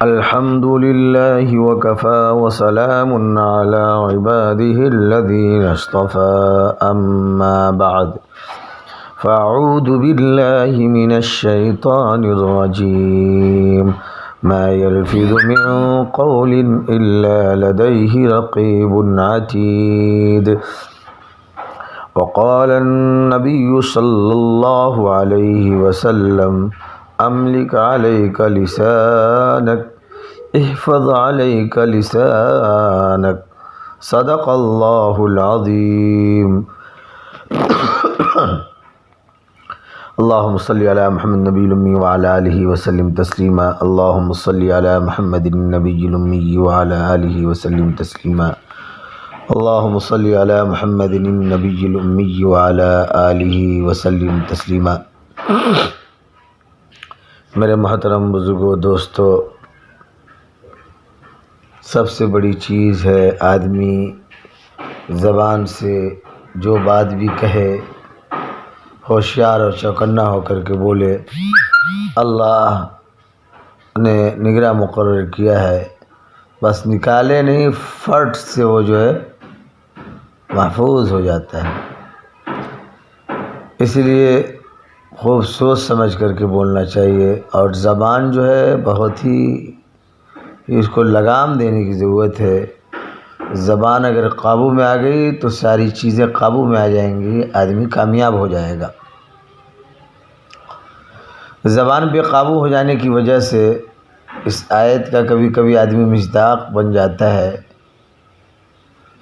الحمد لله وكفى وسلام على عباده الذين اصطفى أما بعد فأعوذ بالله من الشيطان الرجيم ما يلفظ من قول إلا لديه رقيب عتيد وقال النبي صلى الله عليه وسلم أملك عليك لسانك احفظ عليك لسانك صدق الله العظيم اللهم صل على محمد النبي الأمي وعلى آله وسلم تسليما اللهم صل على محمد النبي الأمي وعلى آله وسلم تسليما اللهم صل على محمد النبي الأمي وعلى آله وسلم تسليما میرے محترم بزرگوں دوستو، سب سے بڑی چیز ہے آدمی زبان سے جو بات بھی کہے ہوشیار اور چوکنا ہو کر کے بولے۔ اللہ نے نگراں مقرر کیا ہے، بس نکالے نہیں، فرٹ سے وہ جو ہے محفوظ ہو جاتا ہے۔ اس لیے خوب سوچ سمجھ کر کے بولنا چاہیے، اور زبان جو ہے بہت ہی اس کو لگام دینے کی ضرورت ہے۔ زبان اگر قابو میں آ گئی تو ساری چیزیں قابو میں آ جائیں گی، آدمی کامیاب ہو جائے گا۔ زبان بے قابو ہو جانے کی وجہ سے اس آیت کا کبھی کبھی آدمی مصداق بن جاتا ہے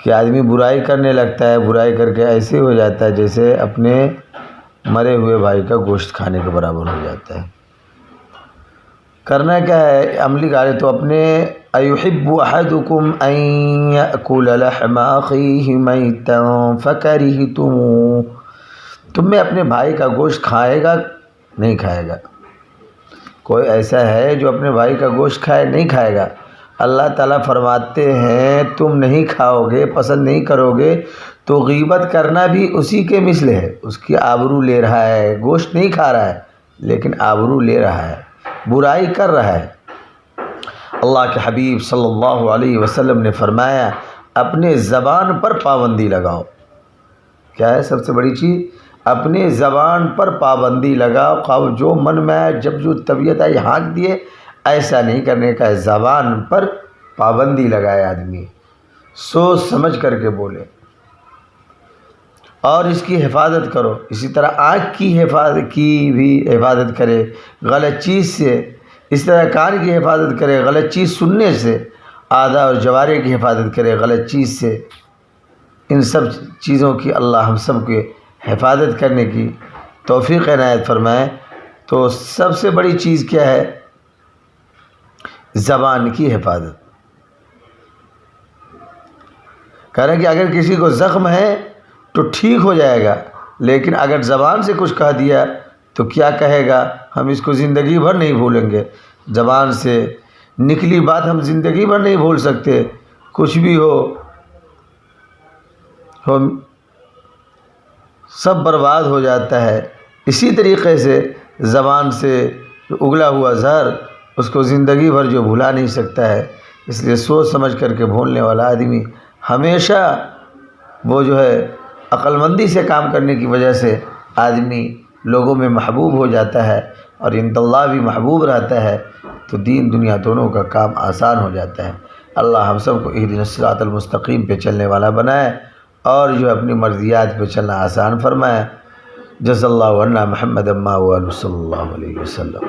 کہ آدمی برائی کرنے لگتا ہے، برائی کر کے ایسے ہو جاتا ہے جیسے اپنے مرے ہوئے بھائی کا گوشت کھانے کے برابر ہو جاتا ہے۔ کرنا کیا ہے؟ عملی کارے تو اپنے ایحب احدکم ان یأکل لحم اخیہ میتا فکرہتموہ، تم میں اپنے بھائی کا گوشت کھائے گا نہیں کھائے گا؟ کوئی ایسا ہے جو اپنے بھائی کا گوشت کھائے نہیں کھائے گا؟ اللہ تعالیٰ فرماتے ہیں تم نہیں کھاؤ گے، پسند نہیں کرو گے تو غیبت کرنا بھی اسی کے مثل ہے۔ اس کی آبرو لے رہا ہے، گوشت نہیں کھا رہا ہے لیکن آبرو لے رہا ہے، برائی کر رہا ہے۔ اللہ کے حبیب صلی اللہ علیہ وسلم نے فرمایا اپنے زبان پر پابندی لگاؤ۔ کیا ہے سب سے بڑی چیز؟ اپنے زبان پر پابندی لگاؤ، خواہ جو من میں آئے، جب جو طبیعت آئی ہانک دیے، ایسا نہیں کرنے کا ہے۔ زبان پر پابندی لگائے آدمی، سوچ سمجھ کر کے بولے اور اس کی حفاظت کرو۔ اسی طرح آنکھ کی بھی حفاظت کرے غلط چیز سے، اس طرح کان کی حفاظت کرے غلط چیز سننے سے، اعضاء اور جوارح کی حفاظت کرے غلط چیز سے۔ ان سب چیزوں کی اللہ ہم سب کے حفاظت کرنے کی توفیق عنایت فرمائے۔ تو سب سے بڑی چیز کیا ہے؟ زبان کی حفاظت۔ کہہ رہے ہیں کہ اگر کسی کو زخم ہے تو ٹھیک ہو جائے گا، لیکن اگر زبان سے کچھ کہہ دیا تو کیا کہے گا؟ ہم اس کو زندگی بھر نہیں بھولیں گے۔ زبان سے نکلی بات ہم زندگی بھر نہیں بھول سکتے، کچھ بھی ہو سب برباد ہو جاتا ہے۔ اسی طریقے سے زبان سے اگلا ہوا زہر اس کو زندگی بھر جو بھلا نہیں سکتا ہے۔ اس لیے سوچ سمجھ کر کے بولنے والا آدمی ہمیشہ وہ جو ہے عقل مندی سے کام کرنے کی وجہ سے آدمی لوگوں میں محبوب ہو جاتا ہے، اور عند اللہ بھی محبوب رہتا ہے، تو دین دنیا دونوں کا کام آسان ہو جاتا ہے۔ اللہ ہم سب کو اہدنا الصراط المستقیم پہ چلنے والا بنائے، اور جو اپنی مرضیات پہ چلنا آسان فرمائے۔ جزا اللہ عنا محمد ما هو صلی اللہ علیہ وسلم۔